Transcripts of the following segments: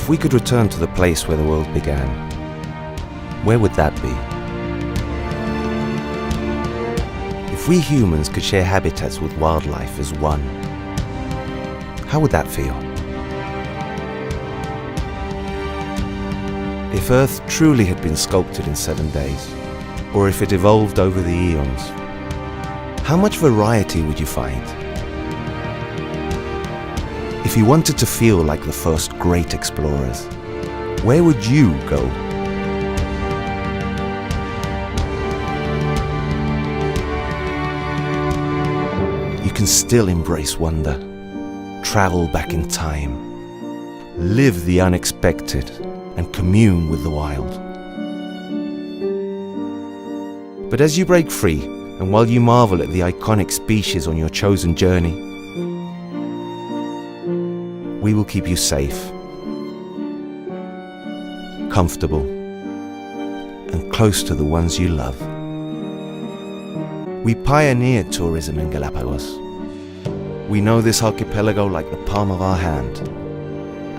If we could return to the place where the world began, where would that be? If we humans could share habitats with wildlife as one, how would that feel? If Earth truly had been sculpted in 7 days, or if it evolved over the eons, how much variety would you find? If you wanted to feel like the first great explorers, where would you go? You can still embrace wonder, travel back in time, live the unexpected, and commune with the wild. But as you break free, and while you marvel at the iconic species on your chosen journey, we will keep you safe, comfortable, and close to the ones you love. We pioneered tourism in Galapagos. We know this archipelago like the palm of our hand,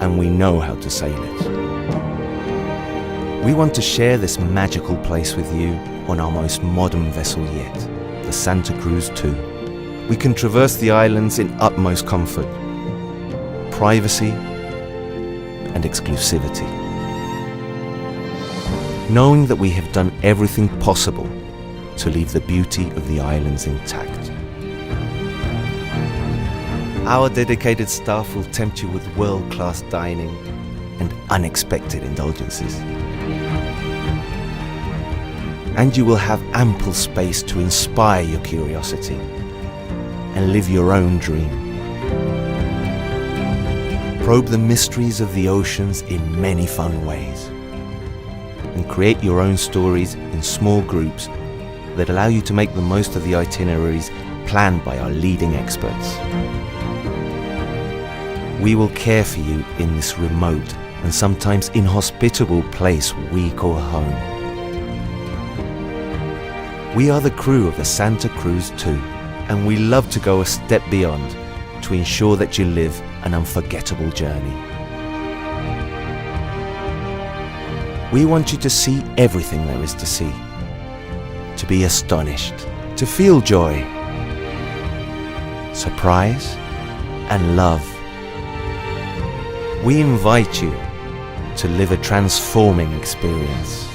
and we know how to sail it. We want to share this magical place with you on our most modern vessel yet, the Santa Cruz II. We can traverse the islands in utmost comfort, privacy, and exclusivity, knowing that we have done everything possible to leave the beauty of the islands intact. Our dedicated staff will tempt you with world-class dining and unexpected indulgences. And you will have ample space to inspire your curiosity and live your own dream. Probe the mysteries of the oceans in many fun ways, and create your own stories in small groups that allow you to make the most of the itineraries planned by our leading experts. We will care for you in this remote and sometimes inhospitable place we call home. We are the crew of the Santa Cruz II, and we love to go a step beyond to ensure that you live an unforgettable journey. We want you to see everything there is to see, to be astonished, to feel joy, surprise, and love. We invite you to live a transforming experience.